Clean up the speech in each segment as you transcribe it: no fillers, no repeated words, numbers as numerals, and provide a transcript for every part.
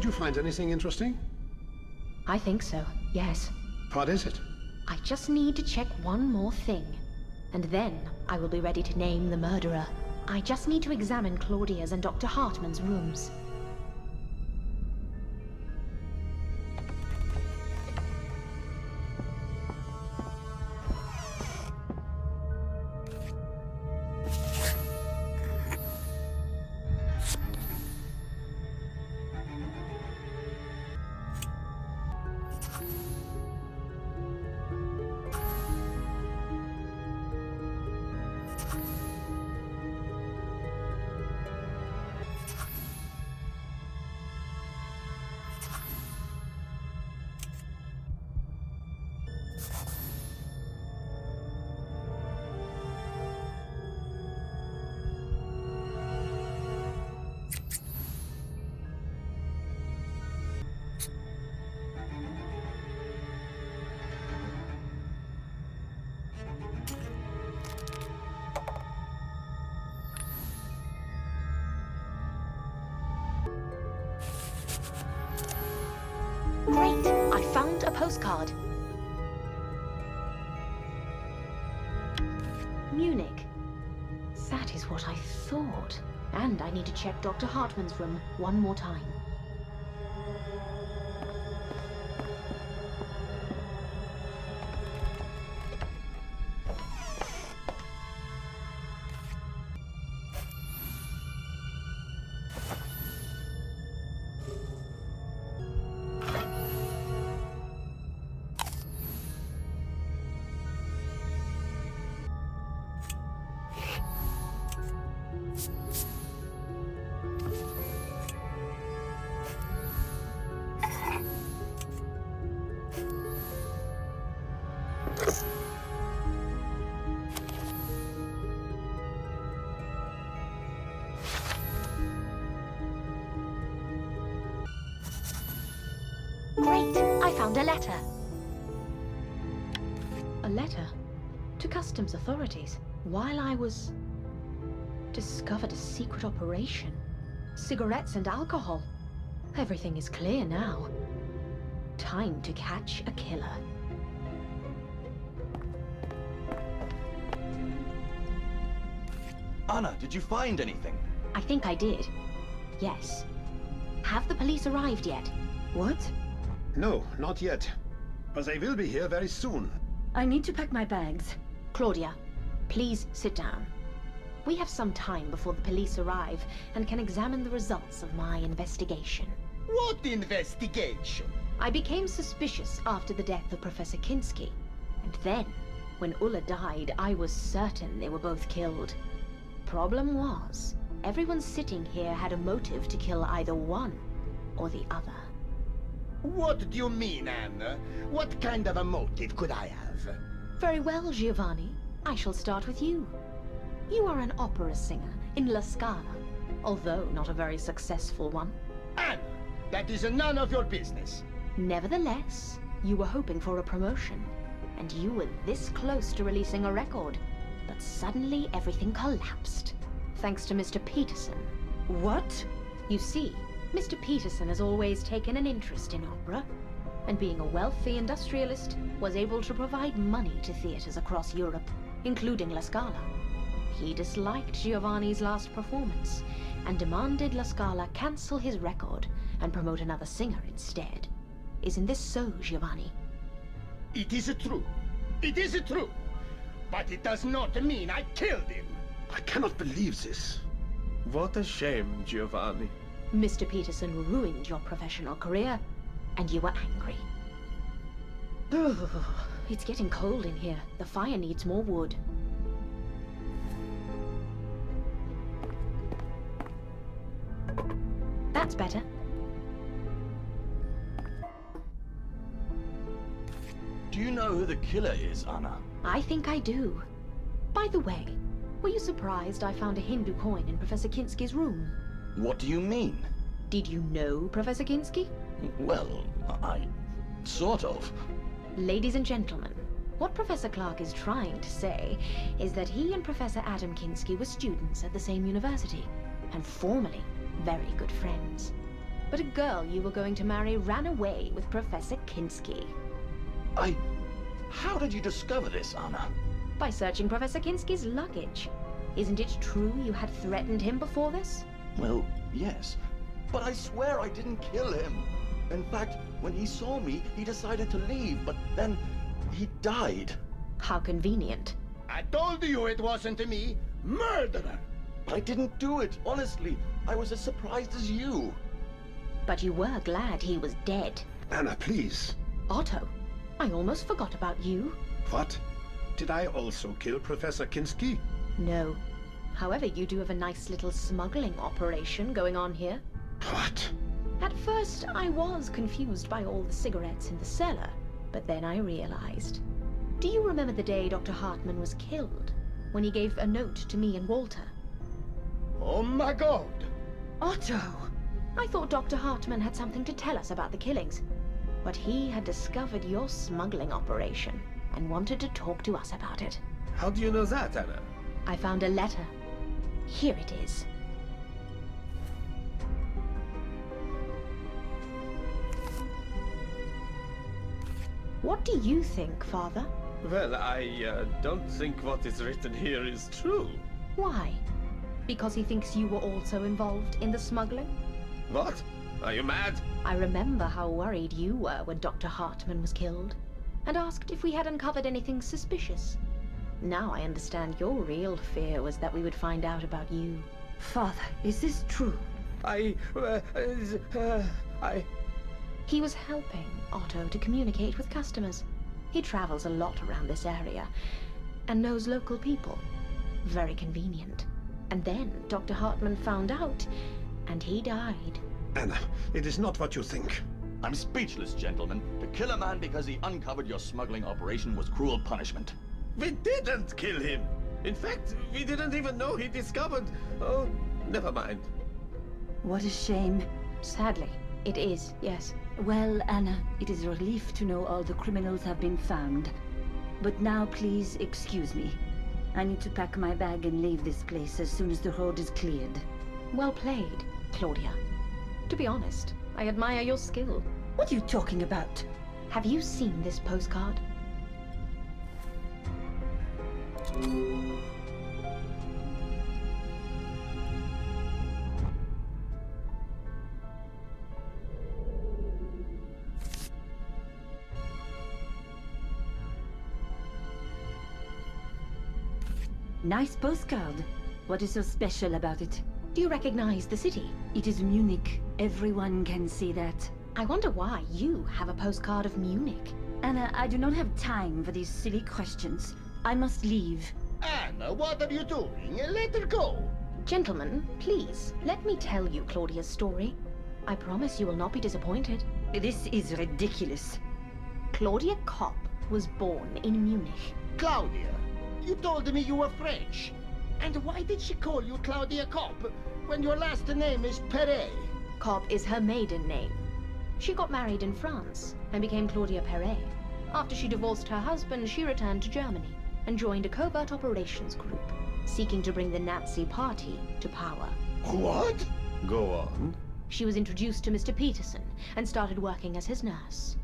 you find anything interesting? I think so, yes. What is it? I just need to check one more thing. And then I will be ready to name the murderer. I just need to examine Claudia's and Dr. Hartman's rooms. Great! I found a postcard. Munich. That is what I thought. And I need to check Dr. Hartman's room one more time. Great! I found a letter. A letter? To customs authorities. While I was... discovered a secret operation. Cigarettes and alcohol. Everything is clear now. Time to catch a killer. Anna, did you find anything? I think I did. Yes. Have the police arrived yet? What? No, not yet. But they will be here very soon. I need to pack my bags. Claudia, please sit down. We have some time before the police arrive and can examine the results of my investigation. What investigation? I became suspicious after the death of Professor Kinski. And then, when Ulla died, I was certain they were both killed. Problem was, everyone sitting here had a motive to kill either one or the other. What do you mean, Anna? What kind of a motive could I have? Very well, Giovanni. I shall start with you. You are an opera singer in La Scala, although not a very successful one. Anna, that is none of your business. Nevertheless, you were hoping for a promotion, and you were this close to releasing a record. But suddenly everything collapsed, thanks to Mr. Peterson. What? You see, Mr. Peterson has always taken an interest in opera, and being a wealthy industrialist, was able to provide money to theaters across Europe, including La Scala. He disliked Giovanni's last performance, and demanded La Scala cancel his record and promote another singer instead. Isn't this so, Giovanni? It is true. It is true. But it does not mean I killed him. I cannot believe this. What a shame, Giovanni. Mr. Peterson ruined your professional career, and you were angry. It's getting cold in here. The fire needs more wood. That's better. Do you know who the killer is, Anna? I think I do. By the way, were you surprised I found a Hindu coin in Professor Kinski's room? What do you mean? Did you know Professor Kinski? Well, I... sort of. Ladies and gentlemen, what Professor Clark is trying to say is that he and Professor Adam Kinski were students at the same university, and formerly very good friends. but a girl you were going to marry ran away with Professor Kinski. How did you discover this, Anna? By searching Professor Kinski's luggage. Isn't it true you had threatened him before this? Well, yes. But I swear I didn't kill him. In fact, when he saw me, he decided to leave, but then he died. How convenient. I told you it wasn't me. Murderer! But I didn't do it, honestly. I was as surprised as you. But you were glad he was dead. Anna, please. Otto, I almost forgot about you. What? Did I also kill Professor Kinski? No. However, you do have a nice little smuggling operation going on here. What? At first, I was confused by all the cigarettes in the cellar, but then I realized. Do you remember the day Dr. Hartman was killed? When he gave a note to me and Walter? Oh my God! Otto! I thought Dr. Hartman had something to tell us about the killings, but he had discovered your smuggling operation and wanted to talk to us about it. How do you know that, Anna? I found a letter. Here it is. What do you think, Father? Well, I don't think what is written here is true. Why? Because he thinks you were also involved in the smuggling? What? Are you mad? I remember how worried you were when Dr. Hartman was killed, and asked if we had uncovered anything suspicious. Now I understand your real fear was that we would find out about you. Father, is this true? He was helping Otto to communicate with customers. He travels a lot around this area, and knows local people. Very convenient. And then Dr. Hartman found out, and he died. Anna, it is not what you think. I'm speechless, gentlemen. To kill a man because he uncovered your smuggling operation was cruel punishment. We didn't kill him. In fact, we didn't even know he discovered... Oh, never mind. What a shame. Sadly, it is, yes. Well, Anna, it is a relief to know all the criminals have been found. But now, please excuse me. I need to pack my bag and leave this place as soon as the road is cleared. Well played, Claudia. To be honest, I admire your skill. What are you talking about? Have you seen this postcard? Nice postcard. What is so special about it? Do you recognize the city? It is Munich. Everyone can see that. I wonder why you have a postcard of Munich. Anna, I do not have time for these silly questions. I must leave. Anna, what are you doing? Let her go. Gentlemen, please, let me tell you Claudia's story. I promise you will not be disappointed. This is ridiculous. Claudia Kopp was born in Munich. Claudia, you told me you were French. And why did she call you Claudia Kopp when your last name is Perret? Kopp is her maiden name. She got married in France and became Claudia Perret. After she divorced her husband, she returned to Germany and joined a covert operations group, seeking to bring the Nazi party to power. What? Go on. She was introduced to Mr. Peterson and started working as his nurse.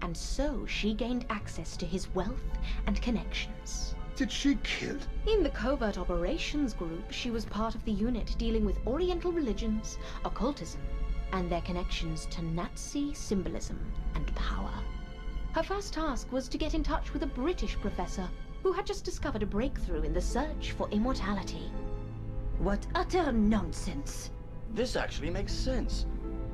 And so she gained access to his wealth and connections. Did she kill? In the covert operations group, she was part of the unit dealing with Oriental religions, occultism, and their connections to Nazi symbolism and power. Her first task was to get in touch with a British professor who had just discovered a breakthrough in the search for immortality. What utter nonsense. This actually makes sense.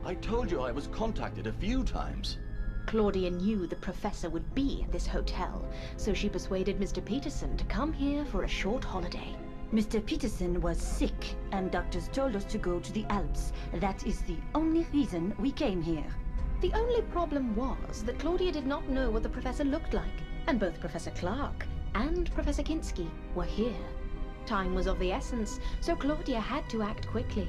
I told you I was contacted a few times. Claudia knew the professor would be at this hotel, so she persuaded Mr. Peterson to come here for a short holiday. Mr. Peterson was sick, and doctors told us to go to the Alps. That is the only reason we came here. The only problem was that Claudia did not know what the professor looked like, and both Professor Clark and Professor Kinski were here. Time was of the essence, so Claudia had to act quickly.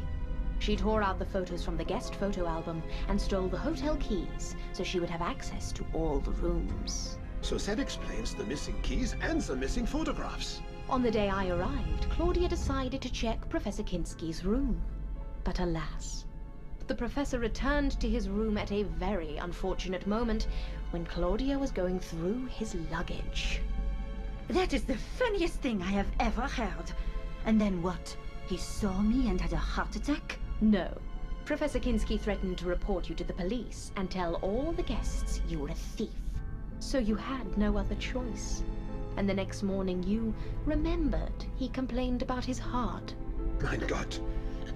She tore out the photos from the guest photo album and stole the hotel keys so she would have access to all the rooms. So that explains the missing keys and the missing photographs. On the day I arrived, Claudia decided to check Professor Kinski's room. But alas, The professor returned to his room at a very unfortunate moment when Claudia was going through his luggage. That is the funniest thing I have ever heard. And then what? He saw me and had a heart attack? No. Professor Kinski threatened to report you to the police and tell all the guests you were a thief. So you had no other choice. And the next morning you remembered he complained about his heart. Mein Gott,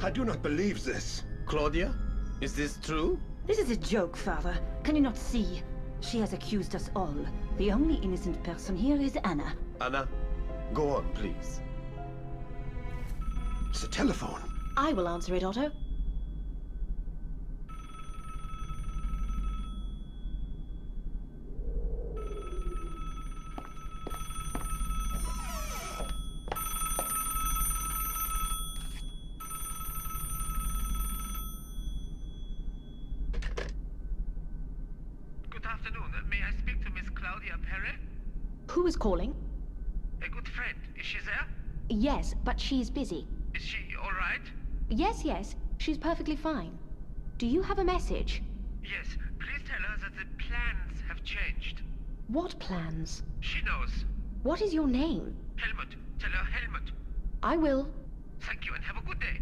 I do not believe this. Claudia, is this true? This is a joke, Father. Can you not see? She has accused us all. The only innocent person here is Anna. Anna, go on, please. It's the telephone. I will answer it, Otto. Good afternoon. May I speak to Miss Claudia Perry? Who is calling? A good friend. Is she there? Yes, but she's busy. Is she all right? Yes, she's perfectly fine. Do you have a message? Yes. Please tell her that the plans have changed. What plans? She knows. What is your name? Helmut. Tell her Helmut. I will. Thank you and have a good day.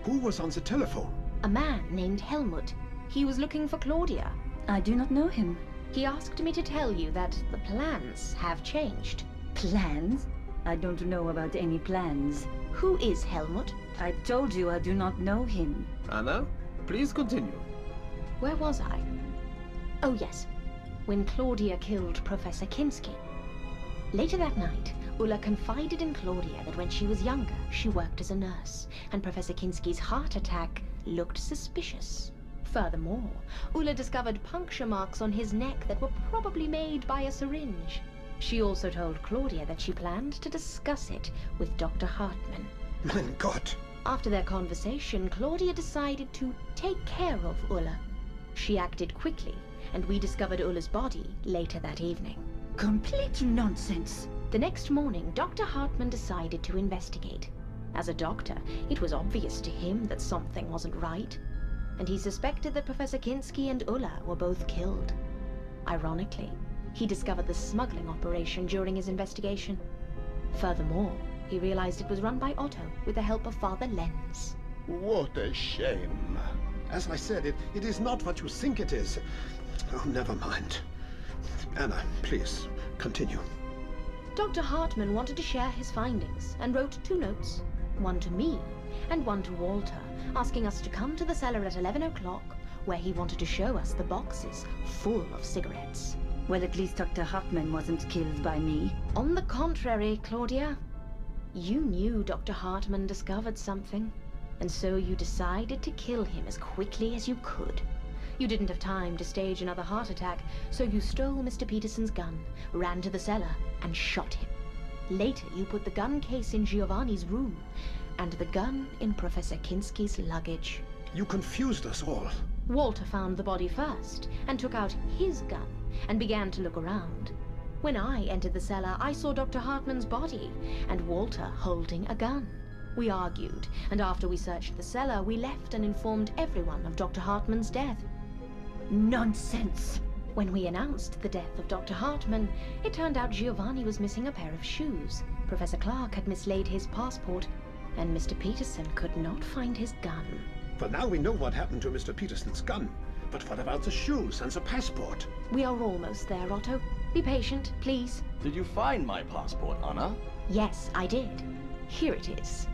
Who was on the telephone? A man named Helmut. He was looking for Claudia. I do not know him. He asked me to tell you that the plans have changed. Plans? I don't know about any plans. Who is Helmut? I told you I do not know him. Anna, please continue. Where was I? Oh yes, when Claudia killed Professor Kinski. Later that night, Ulla confided in Claudia that when she was younger, she worked as a nurse, and Professor Kinski's heart attack looked suspicious. Furthermore, Ulla discovered puncture marks on his neck that were probably made by a syringe. She also told Claudia that she planned to discuss it with Dr. Hartmann. Mein Gott. After their conversation, Claudia decided to take care of Ulla. She acted quickly, and we discovered Ulla's body later that evening. Complete nonsense. The next morning, Dr. Hartmann decided to investigate. As a doctor, it was obvious to him that something wasn't right, and he suspected that Professor Kinski and Ulla were both killed. Ironically, he discovered the smuggling operation during his investigation. Furthermore, he realized it was run by Otto with the help of Father Lenz. What a shame. As I said, it is not what you think it is. Oh, never mind. Anna, please, continue. Dr. Hartmann wanted to share his findings and wrote 2 notes, one to me and one to Walter, asking us to come to the cellar at 11 o'clock, where he wanted to show us the boxes full of cigarettes. Well, at least Dr. Hartmann wasn't killed by me. On the contrary, Claudia, you knew Dr. Hartmann discovered something, and so you decided to kill him as quickly as you could. You didn't have time to stage another heart attack, so you stole Mr. Peterson's gun, ran to the cellar, and shot him. Later, you put the gun case in Giovanni's room, and the gun in Professor Kinski's luggage. You confused us all. Walter found the body first, and took out his gun, and began to look around. When I entered the cellar, I saw Dr. Hartmann's body, and Walter holding a gun. We argued, and after we searched the cellar, we left and informed everyone of Dr. Hartmann's death. Nonsense! When we announced the death of Dr. Hartmann, it turned out Giovanni was missing a pair of shoes. Professor Clark had mislaid his passport, and Mr. Peterson could not find his gun. Well, now we know what happened to Mr. Peterson's gun. But what about the shoes and the passport? We are almost there, Otto. Be patient, please. Did you find my passport, Anna? Yes, I did. Here it is.